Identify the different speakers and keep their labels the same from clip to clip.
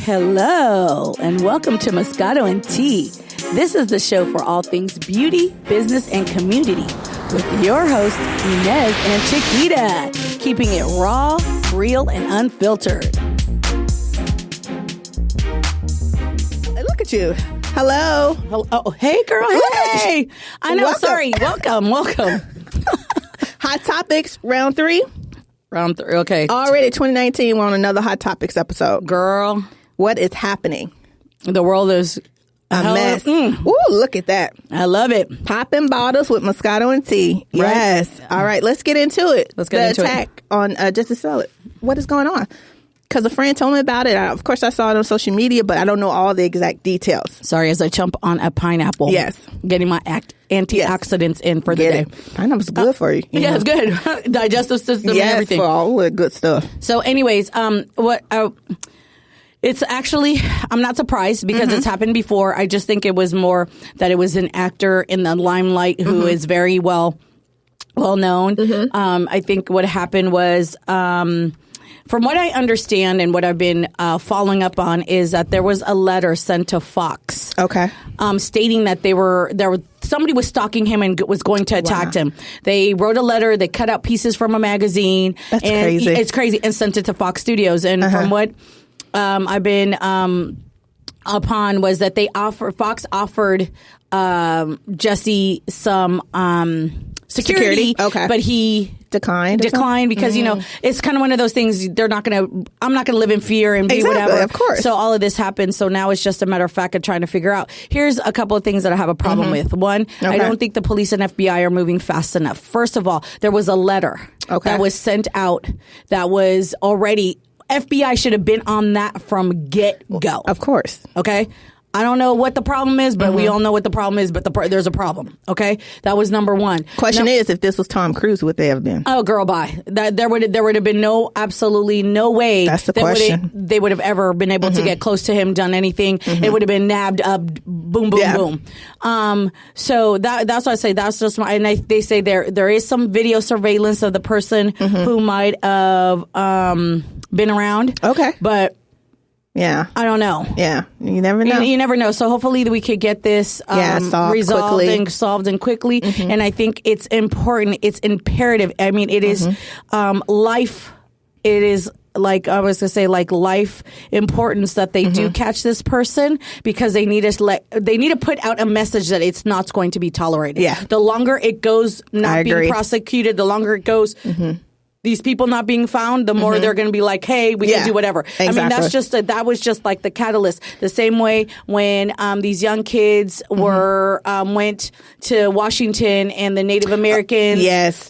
Speaker 1: Hello, and welcome to Moscato and Tea. This is the show for all things beauty, business, and community with your hosts, Inez and Chiquita, keeping it raw, real, and unfiltered.
Speaker 2: Look at you. Hello.
Speaker 1: Oh, hey, girl. Hey. I know.
Speaker 2: Welcome.
Speaker 1: Sorry. Welcome.
Speaker 2: Hot Topics, round 3.
Speaker 1: Round 3. Okay.
Speaker 2: Already 2019, we're on another Hot Topics episode.
Speaker 1: Girl.
Speaker 2: What is happening?
Speaker 1: The world is
Speaker 2: a mess. Ooh, look at that.
Speaker 1: I love it.
Speaker 2: Popping bottles with Moscato and tea.
Speaker 1: Right.
Speaker 2: Yes. All right, let's get into it.
Speaker 1: Let's get into
Speaker 2: it. The attack on Just to Sell It. What is going on? Because a friend told me about it. Of course, I saw it on social media, but I don't know all the exact details.
Speaker 1: Sorry, as I chomp on a pineapple.
Speaker 2: Yes.
Speaker 1: Getting my antioxidants in for the day.
Speaker 2: Pineapple's good for you.
Speaker 1: Yeah, it's good. Digestive system and
Speaker 2: Yes,
Speaker 1: everything.
Speaker 2: for all the good stuff.
Speaker 1: So anyways, it's actually, I'm not surprised because it's happened before. I just think it was more that it was an actor in the limelight who is very well known. I think what happened was, from what I understand and what I've been following up on is that there was a letter sent to Fox.
Speaker 2: Okay.
Speaker 1: Stating that somebody was stalking him and was going to attack him. They wrote a letter. They cut out pieces from a magazine.
Speaker 2: That's
Speaker 1: and
Speaker 2: crazy.
Speaker 1: It's crazy, and sent it to Fox Studios. And from what I've been upon was that Fox offered Jesse some security.
Speaker 2: Okay.
Speaker 1: But he
Speaker 2: declined
Speaker 1: because, you know, it's kind of one of those things. I'm not going to live in fear and be whatever.
Speaker 2: Of course.
Speaker 1: So all of this happened. So now it's just a matter of fact of trying to figure out. Here's a couple of things that I have a problem with. One, I don't think the police and FBI are moving fast enough. First of all, there was a letter that was sent out that was already, FBI should have been on that from get-go.
Speaker 2: Of course.
Speaker 1: Okay? I don't know what the problem is, but we all know what the problem is, but there's a problem. Okay? That was number one.
Speaker 2: Question is, if this was Tom Cruise, would they have been?
Speaker 1: Oh, girl, bye. There would have been absolutely no way.
Speaker 2: That's the question.
Speaker 1: They would have ever been able to get close to him, done anything. It would have been nabbed up, boom, boom, boom. So that's why I say that's just my. And they say there is some video surveillance of the person who might have been around.
Speaker 2: Okay,
Speaker 1: but.
Speaker 2: Yeah.
Speaker 1: I don't know.
Speaker 2: Yeah. You never know.
Speaker 1: You never know. So hopefully we could get this resolved and solved and quickly. And I think it's important. It's imperative. I mean, it is life. It is like I was going to say, like life importance that they do catch this person because they need to put out a message that it's not going to be tolerated.
Speaker 2: Yeah.
Speaker 1: The longer it goes not being prosecuted, the longer it goes. These people not being found, the more they're going to be like, hey, we can do whatever. Exactly. I mean, that was just like the catalyst. The same way when these young kids went to Washington and the Native Americans.
Speaker 2: Yes.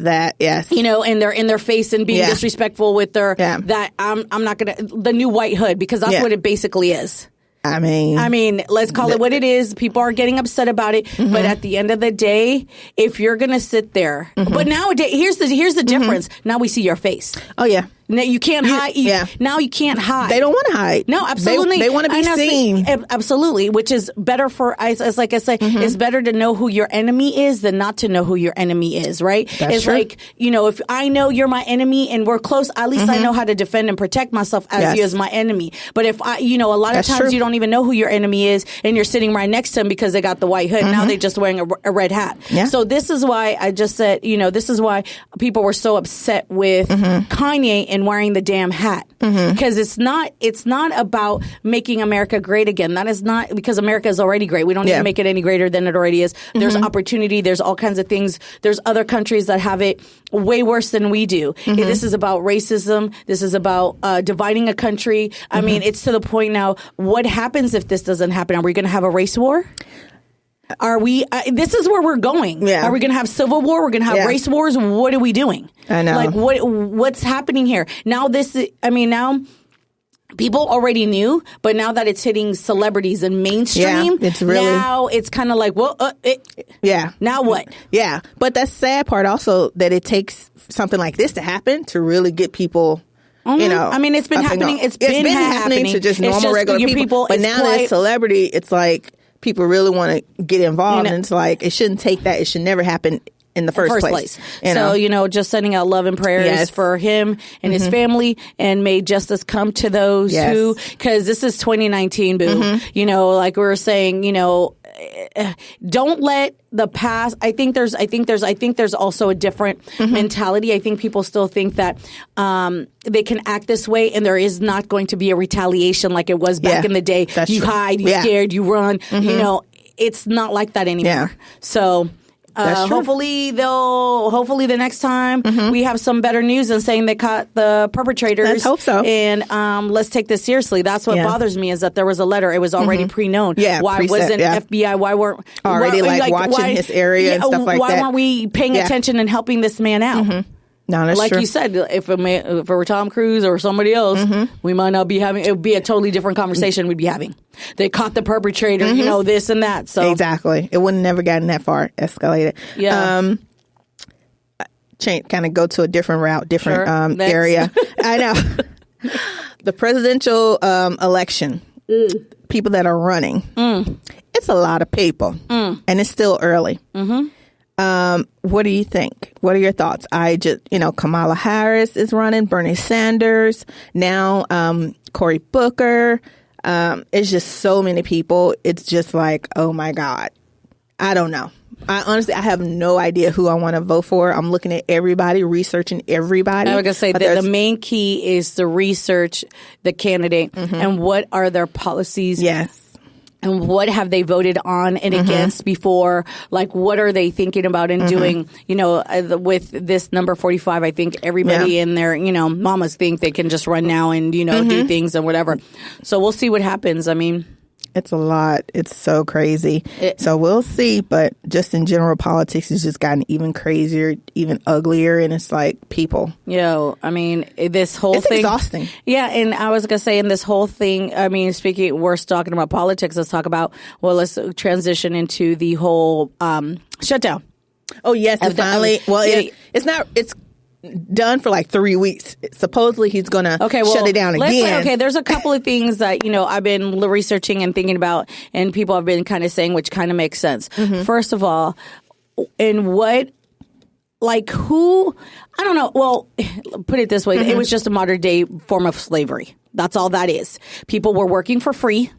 Speaker 1: You know, and they're in their face and being disrespectful with their, that I'm not going to, the new white hood, because that's what it basically is.
Speaker 2: I mean,
Speaker 1: let's call it what it is. People are getting upset about it, but at the end of the day, if you're gonna sit there, but nowadays, here's the difference. Now we see your face.
Speaker 2: Oh yeah.
Speaker 1: Now you can't hide. Now you can't hide.
Speaker 2: They don't want to hide.
Speaker 1: No, absolutely.
Speaker 2: They want to be seen.
Speaker 1: Absolutely, which is better for, as like I say, it's better to know who your enemy is than not to know who your enemy is, right?
Speaker 2: That's true.
Speaker 1: Like, you know, if I know you're my enemy and we're close, at least I know how to defend and protect myself as you as my enemy. But if a lot of times you don't even know who your enemy is and you're sitting right next to them because they got the white hood. Now they're just wearing a red hat.
Speaker 2: Yeah.
Speaker 1: So this is why I just said, this is why people were so upset with Kanye and wearing the damn hat, because it's not about making America great again. That is not, because America is already great. We don't need to make it any greater than it already is. There's opportunity. There's all kinds of things. There's other countries that have it way worse than we do. This is about racism. This is about dividing a country. I mean, it's to the point now. What happens if this doesn't happen? Are we going to have a race war? Are we? This is where we're going.
Speaker 2: Yeah.
Speaker 1: Are we going to have civil war? We're going to have race wars. What are we doing?
Speaker 2: I know.
Speaker 1: Like what's happening here now? Now people already knew, but now that it's hitting celebrities and mainstream,
Speaker 2: it's really, now
Speaker 1: it's kind of like, well, now what?
Speaker 2: Yeah, but that's the sad part also, that it takes something like this to happen to really get people. You know,
Speaker 1: I mean, it's been happening. It's been happening
Speaker 2: to just normal, regular people. But now that it's celebrity, it's like people really want to get involved, and it's like it shouldn't take that. It should never happen in the first place.
Speaker 1: So, just sending out love and prayers for him and his family, and may justice come to those who, because this is 2019, boo. Like we were saying, don't let the past. I think there's also a different mentality. I think people still think that they can act this way, and there is not going to be a retaliation like it was back in the day. You hide, you scared, you run. It's not like that anymore. So. Hopefully the next time we have some better news than saying they caught the perpetrators.
Speaker 2: Let's hope so.
Speaker 1: And let's take this seriously. That's what bothers me, is that there was a letter. It was already pre-known.
Speaker 2: Yeah,
Speaker 1: why wasn't FBI? Why weren't
Speaker 2: already watching his area and stuff like that?
Speaker 1: Why weren't we paying attention and helping this man out?
Speaker 2: No, that's
Speaker 1: like
Speaker 2: true.
Speaker 1: you said, if it were Tom Cruise or somebody else, we might not be having. It would be a totally different conversation we'd be having. They caught the perpetrator, this and that. So
Speaker 2: exactly, it would never gotten that far escalated.
Speaker 1: Yeah.
Speaker 2: Kind of go to a different route, different area. I know. The presidential election, people that are running, it's a lot of people, and it's still early. What do you think? What are your thoughts? Kamala Harris is running, Bernie Sanders, now Cory Booker. It's just so many people. It's just like, oh my God. I don't know. I have no idea who I want to vote for. I'm looking at everybody, researching everybody.
Speaker 1: I was going to say that the main key is to research the candidate and what are their policies.
Speaker 2: Yes.
Speaker 1: And what have they voted on and against before? Like, what are they thinking about and doing? With this number 45, I think everybody in their, mamas think they can just run now and, do things and whatever. So we'll see what happens. I mean,
Speaker 2: it's a lot. It's so crazy. So we'll see. But just in general, politics has just gotten even crazier, even uglier. And it's like people.
Speaker 1: I mean, this whole thing.
Speaker 2: It's exhausting.
Speaker 1: Yeah. And I was going to say in this whole thing, I mean, we're talking about politics. Let's talk about, let's transition into the whole shutdown.
Speaker 2: Oh, yes. Finally. It's not. It's done for like 3 weeks. Supposedly he's going to shut it down again.
Speaker 1: There's a couple of things that, I've been researching and thinking about, and people have been kind of saying, which kind of makes sense. First of all, in what, like who, I don't know. Well, put it this way. It was just a modern day form of slavery. That's all that is. People were working for free.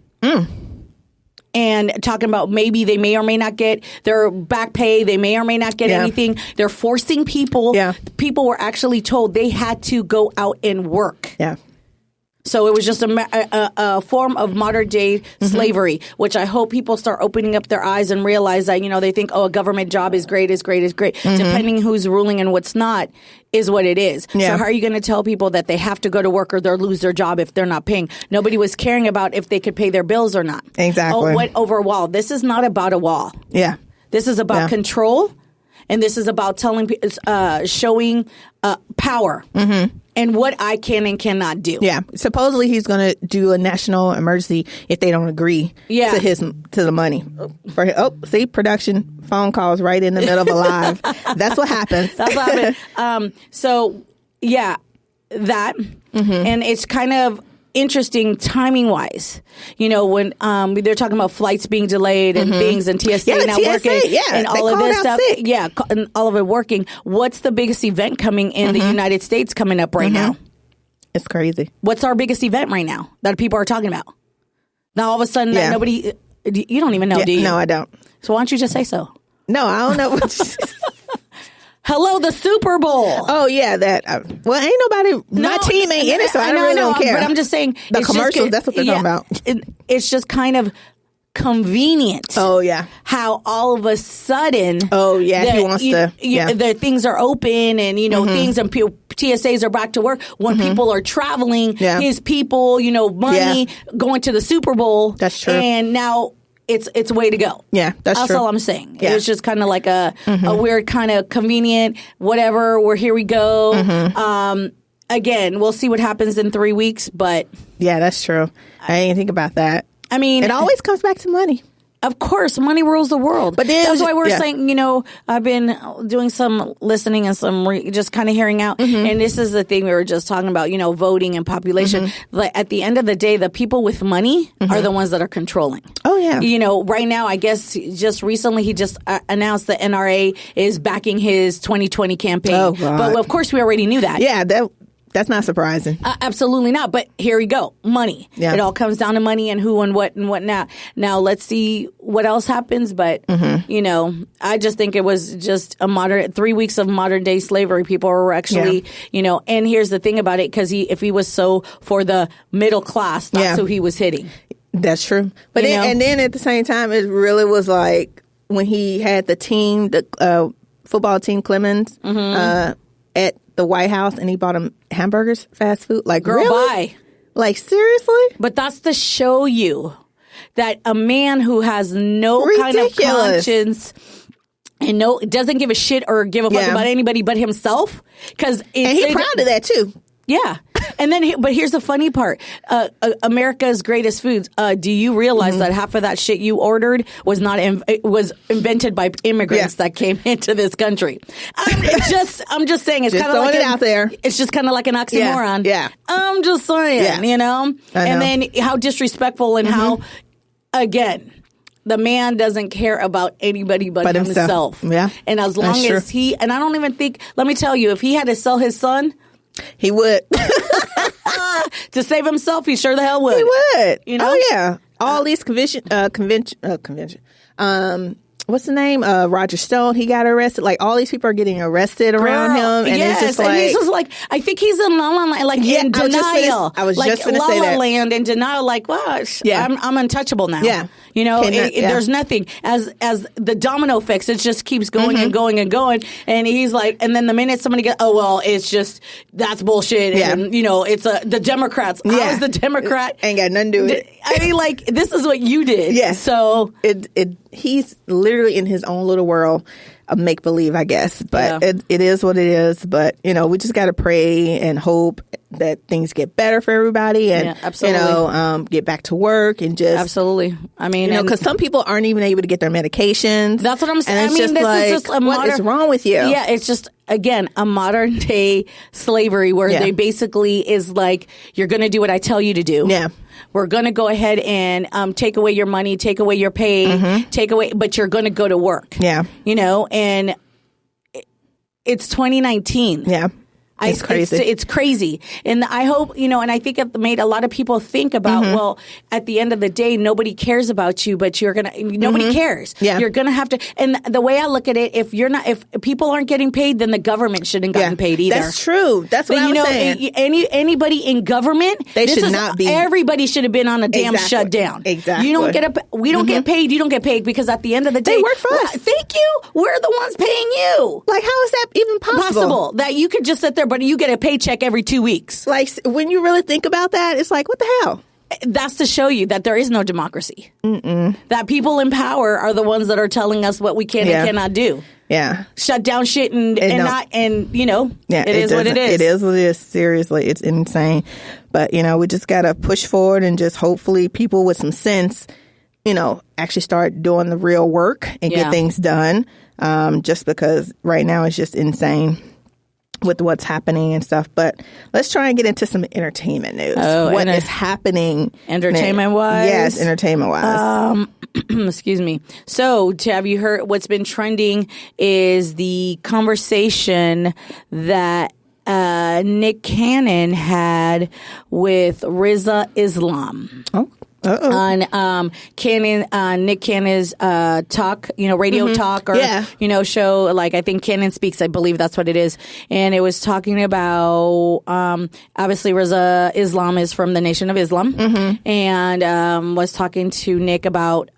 Speaker 1: And talking about maybe they may or may not get their back pay. They may or may not get anything. They're forcing people.
Speaker 2: Yeah.
Speaker 1: People were actually told they had to go out and work.
Speaker 2: Yeah.
Speaker 1: So it was just a form of modern day slavery, which I hope people start opening up their eyes and realize that, they think, a government job is great. Depending who's ruling and what's not is what it is.
Speaker 2: Yeah.
Speaker 1: So how are you going to tell people that they have to go to work or they'll lose their job if they're not paying? Nobody was caring about if they could pay their bills or not.
Speaker 2: Exactly.
Speaker 1: Over a wall. This is not about a wall.
Speaker 2: Yeah.
Speaker 1: This is about control, and this is about showing power. And what I can and cannot do.
Speaker 2: Yeah. Supposedly he's going to do a national emergency if they don't agree to the money. Production phone calls right in the middle of a live. That's what happens.
Speaker 1: That's what happened. That. And it's kind of interesting timing wise, when they're talking about flights being delayed and things and TSA not working and all of this stuff. Sick. Yeah, and all of it working. What's the biggest event coming in the United States coming up right now?
Speaker 2: It's crazy.
Speaker 1: What's our biggest event right now that people are talking about? Now all of a sudden nobody, you don't even know, do you?
Speaker 2: No, I don't.
Speaker 1: So why don't you just say so?
Speaker 2: No, I don't know.
Speaker 1: Hello, the Super Bowl.
Speaker 2: Oh, yeah, that. Well, ain't nobody, my team ain't in it, so I really don't care.
Speaker 1: But I'm just saying.
Speaker 2: The commercials, that's what they're talking about.
Speaker 1: It's just kind of convenient.
Speaker 2: Oh, yeah.
Speaker 1: How all of a sudden.
Speaker 2: Oh, yeah, he wants to.
Speaker 1: The things are open and, things and TSAs are back to work. When people are traveling, his people, money, going to the Super Bowl.
Speaker 2: That's true.
Speaker 1: And now. It's a way to go.
Speaker 2: Yeah, that's true.
Speaker 1: all I'm saying.
Speaker 2: Yeah.
Speaker 1: It was just kind of like a weird kind of convenient, whatever, here we go. Again, we'll see what happens in 3 weeks, but...
Speaker 2: Yeah, that's true. I didn't think about that.
Speaker 1: I mean...
Speaker 2: It always comes back to money.
Speaker 1: Of course, money rules the world.
Speaker 2: But
Speaker 1: that's why we're saying, I've been doing some listening and some just kind of hearing out. And this is the thing we were just talking about, voting and population. Like at the end of the day, the people with money are the ones that are controlling.
Speaker 2: Oh, yeah.
Speaker 1: Right now, I guess just recently he just announced the NRA is backing his 2020 campaign.
Speaker 2: Oh, God.
Speaker 1: But of course, we already knew that.
Speaker 2: Yeah, that's not surprising.
Speaker 1: Absolutely not. But here we go. Money. Yeah. It all comes down to money and who and what not. Now, let's see what else happens. But, I just think it was just 3 weeks of modern day slavery. People were actually, and here's the thing about it, because if he was so for the middle class, that's who he was hitting.
Speaker 2: That's true. But then at the same time, it really was like when he had the team, the football team Clemens, at the White House, and he bought him hamburgers, fast food. Like,
Speaker 1: girl,
Speaker 2: really?
Speaker 1: bye.
Speaker 2: Like, seriously?
Speaker 1: But that's to show you that a man who has no kind of conscience and doesn't give a shit or give a fuck about anybody but himself. And
Speaker 2: he's proud of that, too.
Speaker 1: Yeah. And then, but here's the funny part. America's greatest foods. Do you realize that half of that shit you ordered was was invented by immigrants that came into this country? I'm just saying, it's kind of like
Speaker 2: out there.
Speaker 1: It's just kind of like an oxymoron.
Speaker 2: Yeah.
Speaker 1: I'm just saying, And then how disrespectful and how, again, the man doesn't care about anybody but himself.
Speaker 2: Yeah.
Speaker 1: And as long as and I don't even think, let me tell you, if he had to sell his son,
Speaker 2: he would.
Speaker 1: To save himself, he sure the hell would.
Speaker 2: He would.
Speaker 1: Oh,
Speaker 2: yeah. All these convention. What's the name? Roger Stone. He got arrested. Like, all these people are getting arrested around him. And it's just like,
Speaker 1: and he's just like, I think he's in La La Land, like in denial.
Speaker 2: I was just going to say that.
Speaker 1: La La Land in denial, like, well, I'm untouchable now.
Speaker 2: Yeah.
Speaker 1: There's nothing. As the domino effects, it just keeps going and going and going. And he's like, and then the minute somebody gets, it's just, that's bullshit. Yeah. And, it's the Democrats. Yeah. I was the Democrat.
Speaker 2: Ain't got nothing to do with it.
Speaker 1: I mean, like, this is what you did.
Speaker 2: Yeah.
Speaker 1: So.
Speaker 2: He's literally in his own little world of make-believe, I guess. But it is what it is. But, we just got to pray and hope that things get better for everybody and, get back to work and just...
Speaker 1: Absolutely. I mean...
Speaker 2: because some people aren't even able to get their medications.
Speaker 1: That's what I'm saying.
Speaker 2: And this is just what is wrong with you?
Speaker 1: Yeah, it's just, again, a modern day slavery where they basically is like, you're going to do what I tell you to do.
Speaker 2: Yeah.
Speaker 1: We're going to go ahead and take away your money, take away your pay, but you're going to go to work.
Speaker 2: Yeah.
Speaker 1: And it's 2019.
Speaker 2: Yeah. It's crazy.
Speaker 1: It's crazy. And I hope, and I think it made a lot of people think about, well, at the end of the day, nobody cares about you, but nobody cares.
Speaker 2: Yeah.
Speaker 1: You're going to have to, and the way I look at it, if people aren't getting paid, then the government shouldn't gotten paid either.
Speaker 2: That's true. That's what I was saying.
Speaker 1: Anybody in government,
Speaker 2: they should not be.
Speaker 1: Everybody should have been on a damn shutdown.
Speaker 2: Exactly.
Speaker 1: You don't we don't get paid. You don't get paid because at the end of the day,
Speaker 2: they work for us.
Speaker 1: Thank you. We're the ones paying you.
Speaker 2: Like, how is that even possible?
Speaker 1: That you could just sit there, but you get a paycheck every 2 weeks.
Speaker 2: Like, when you really think about that, it's like, what the hell?
Speaker 1: That's to show you that there is no democracy. That people in power are the ones that are telling us what we can and cannot do.
Speaker 2: Yeah.
Speaker 1: Shut down shit it is what it is.
Speaker 2: It is what it is. Seriously, it's insane. But, we just got to push forward and just hopefully people with some sense, actually start doing the real work and get things done. Just because right now it's just insane with what's happening and stuff. But let's try and get into some entertainment news. What is happening
Speaker 1: entertainment-wise?
Speaker 2: Yes, entertainment-wise.
Speaker 1: Excuse me. So, have you heard what's been trending is the conversation that Nick Cannon had with Riza Islam.
Speaker 2: Oh.
Speaker 1: On Nick Cannon's talk, radio talk or show, like I think Cannon Speaks, I believe that's what it is. And it was talking about obviously Riza Islam is from the Nation of Islam, and was talking to Nick about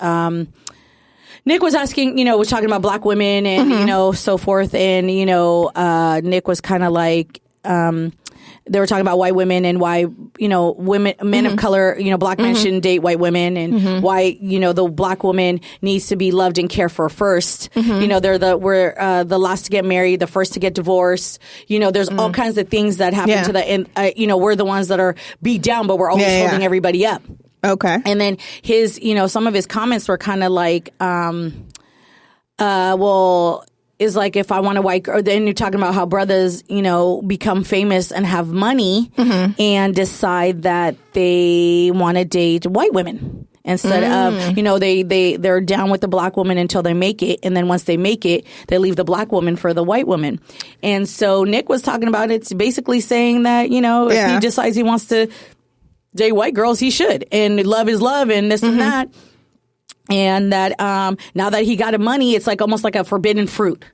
Speaker 1: Nick was asking, was talking about black women and so forth, and Nick was kind of like they were talking about white women and why, men of color, black men shouldn't date white women and why, the black woman needs to be loved and cared for first. We're the last to get married, the first to get divorced. There's all kinds of things that happen to the, and, we're the ones that are beat down, but we're always holding everybody up.
Speaker 2: Okay.
Speaker 1: And then his, some of his comments were kind of like, well, is like, if I want a white girl, then you're talking about how brothers, become famous and have money and decide that they want to date white women. Instead of, they're down with the black woman until they make it. And then once they make it, they leave the black woman for the white woman. And so Nick was talking about it, basically saying that, if he decides he wants to date white girls, he should. And love is love and this and that. And that now that he got the money, it's like almost like a forbidden fruit.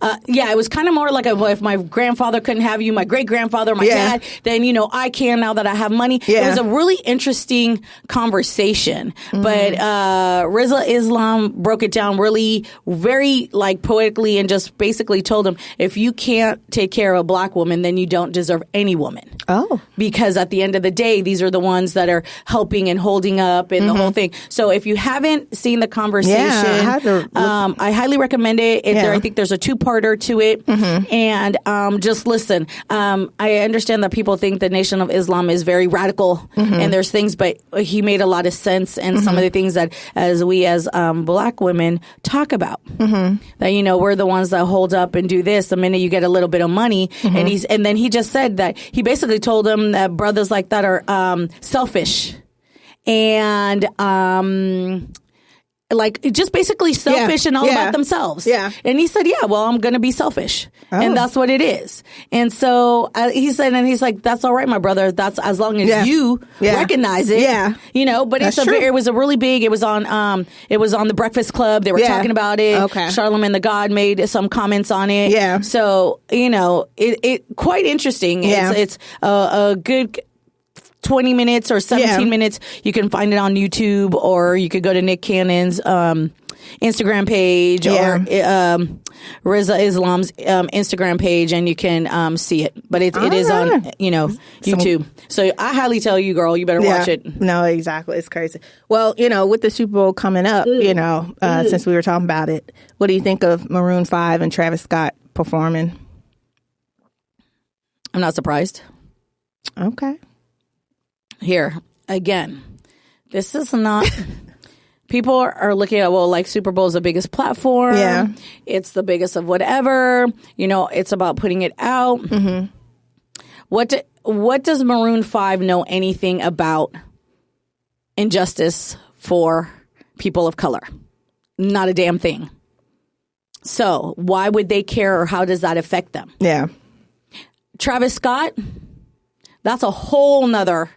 Speaker 1: It was kind of more like if my grandfather couldn't have you, my great-grandfather, my dad, then, I can now that I have money. Yeah. It was a really interesting conversation. But Rizza Islam broke it down really very poetically and just basically told him, if you can't take care of a black woman, then you don't deserve any woman. Oh. Because at the end of the day, these are the ones that are helping and holding up and the whole thing. So if you haven't seen the conversation, I highly recommend it. I think there's a two-parter to it. And just listen. I understand that people think the Nation of Islam is very radical and there's things, but he made a lot of sense and some of the things that as black women talk about. That, we're the ones that hold up and do this the minute you get a little bit of money. And then he just said that he basically told him that brothers like that are selfish and just basically selfish and all about themselves. Yeah. And he said, well, I'm going to be selfish. Oh. And that's what it is. And so he said, and he's like, that's all right, my brother. That's as long as you recognize it. Yeah. But it was a really big, it was on the Breakfast Club. They were talking about it. Okay. Charlemagne the God made some comments on it. Yeah. So, it quite interesting. Yeah. It's a good 20 minutes or 17 minutes. You can find it on YouTube, or you could go to Nick Cannon's Instagram page or Rizza Islam's Instagram page, and you can see it. But it is on YouTube. So I highly tell you, girl, you better watch it.
Speaker 2: No, exactly. It's crazy. Well, with the Super Bowl coming up, since we were talking about it, what do you think of Maroon 5 and Travis Scott performing?
Speaker 1: I'm not surprised.
Speaker 2: Okay.
Speaker 1: Here, again, this is not... People are looking at, Super Bowl is the biggest platform. Yeah. It's the biggest of whatever. It's about putting it out. Mm-hmm. What does Maroon 5 know anything about injustice for people of color? Not a damn thing. So why would they care, or how does that affect them? Yeah. Travis Scott, that's a whole nother...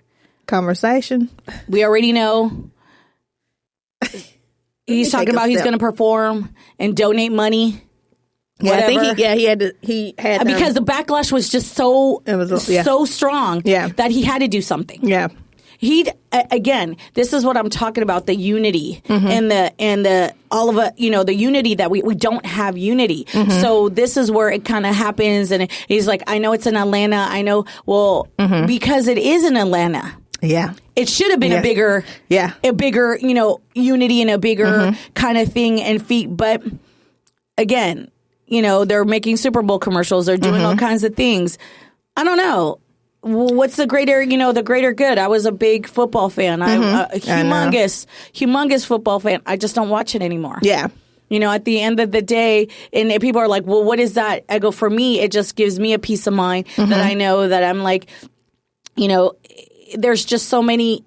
Speaker 2: conversation.
Speaker 1: We already know he's talking about he's going to perform and donate money.
Speaker 2: Yeah, whatever. I think he had
Speaker 1: because the backlash was just so strong that he had to do something. Yeah. Again, this is what I'm talking about, the unity and the all of it, the unity that we don't have unity. Mm-hmm. So this is where it kind of happens. And he's like, I know it's in Atlanta. I know, because it is in Atlanta. Yeah. It should have been a bigger, unity and a bigger kind of thing and feat. But again, they're making Super Bowl commercials. They're doing all kinds of things. I don't know. What's the greater good? I was a big football fan. Humongous football fan. I just don't watch it anymore. Yeah. At the end of the day, and people are like, well, what is that? I go, for me, it just gives me a peace of mind that I know that I'm like, there's just so many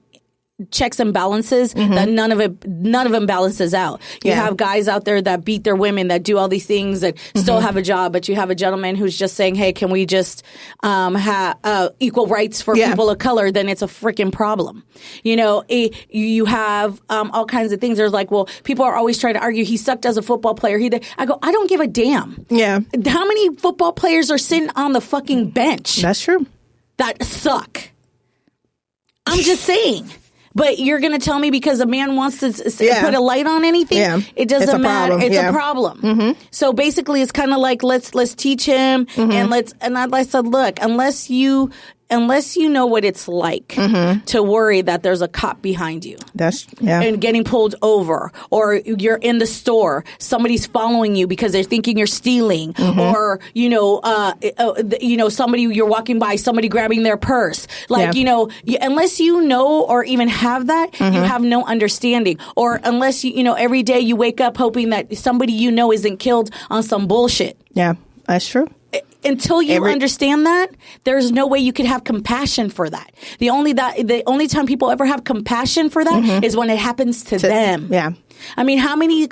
Speaker 1: checks and balances that none of them balances out. You have guys out there that beat their women, that do all these things, that still have a job, but you have a gentleman who's just saying, hey, can we just have equal rights for people of color? Then it's a freaking problem. You have all kinds of things. There's like, well, people are always trying to argue he sucked as a football player. I go, I don't give a damn. Yeah. How many football players are sitting on the fucking bench?
Speaker 2: That's true.
Speaker 1: That suck. I'm just saying. But you're going to tell me because a man wants to put a light on anything? It doesn't matter. It's a problem. Mm-hmm. So basically, it's kind of like, let's teach him and I said, look, unless you unless you know what it's like to worry that there's a cop behind you. And getting pulled over, or you're in the store, somebody's following you because they're thinking you're stealing, or, somebody you're walking by, somebody grabbing their purse. Unless you know or even have that, you have no understanding. Or unless every day you wake up hoping that somebody isn't killed on some bullshit.
Speaker 2: Yeah, that's true.
Speaker 1: Until you understand that, there's no way you could have compassion for that. The only time people ever have compassion for that is when it happens to them.
Speaker 2: Yeah.
Speaker 1: I mean, how many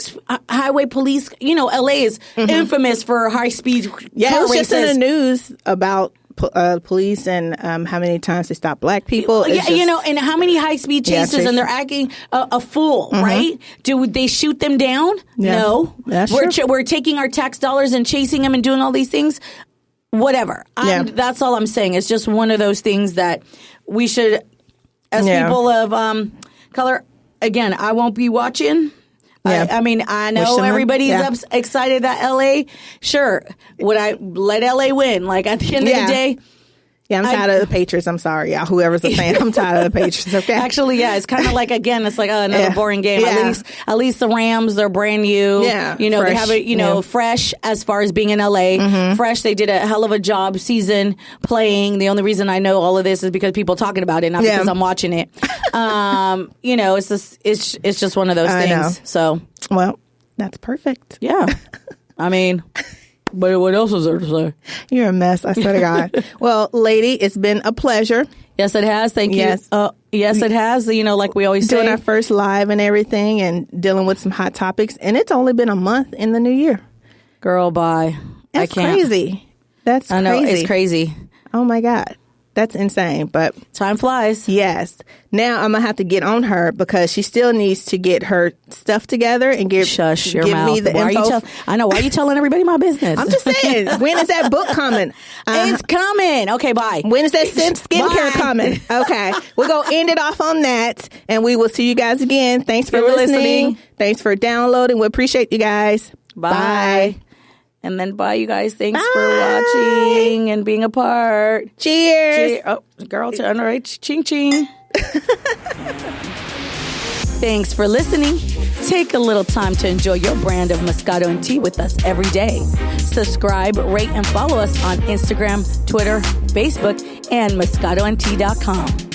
Speaker 1: highway police, LA is infamous for high speed car races.
Speaker 2: It was just in the news about police and how many times they stop black people.
Speaker 1: And how many high speed chases and they're acting a fool, right? Do they shoot them down?
Speaker 2: Yeah.
Speaker 1: No.
Speaker 2: True.
Speaker 1: We're taking our tax dollars and chasing them and doing all these things. Whatever. That's all I'm saying. It's just one of those things that we should, as people of color, again, I won't be watching. Yeah. I mean, I know everybody's excited that LA. Sure. Would I let LA win? Like, at the end of the day.
Speaker 2: Yeah, I'm tired of the Patriots. I'm sorry, y'all. Whoever's a fan, I'm tired of the Patriots. Okay.
Speaker 1: Actually, it's kind of like, again, it's like another boring game. Yeah. At least the Rams, they're brand new.
Speaker 2: Yeah,
Speaker 1: fresh. They have it. Fresh as far as being in LA. Fresh. They did a hell of a job season playing. The only reason I know all of this is because people talking about it, not because I'm watching it. It's just one of those things.
Speaker 2: Know.
Speaker 1: So,
Speaker 2: well, that's perfect.
Speaker 1: Yeah, I mean. But what else is there to say?
Speaker 2: You're a mess, I swear to God. Well, lady, it's been a pleasure.
Speaker 1: Yes, it has. Thank you. Yes, it has. Like we always say.
Speaker 2: Doing our first live and everything and dealing with some hot topics. And it's only been a month in the new year.
Speaker 1: Girl, bye.
Speaker 2: That's crazy. That's crazy.
Speaker 1: I know, it's crazy.
Speaker 2: Oh, my God. That's insane, but
Speaker 1: time flies.
Speaker 2: Yes. Now I'm gonna have to get on her because she still needs to get her stuff together and give me the info.
Speaker 1: I know. Why are you telling everybody my business?
Speaker 2: I'm just saying. When is that book coming?
Speaker 1: It's coming. Okay, bye.
Speaker 2: When is that skincare coming? Okay, we're gonna end it off on that, and we will see you guys again. Thanks for listening. Thanks for downloading. We appreciate you guys.
Speaker 1: Bye. And then bye, you guys. Thanks for watching and being a part.
Speaker 2: Cheers.
Speaker 1: Oh, girl, turn right. Ching, ching. Thanks for listening. Take a little time to enjoy your brand of Moscato and Tea with us every day. Subscribe, rate, and follow us on Instagram, Twitter, Facebook, and MoscatoandTea.com.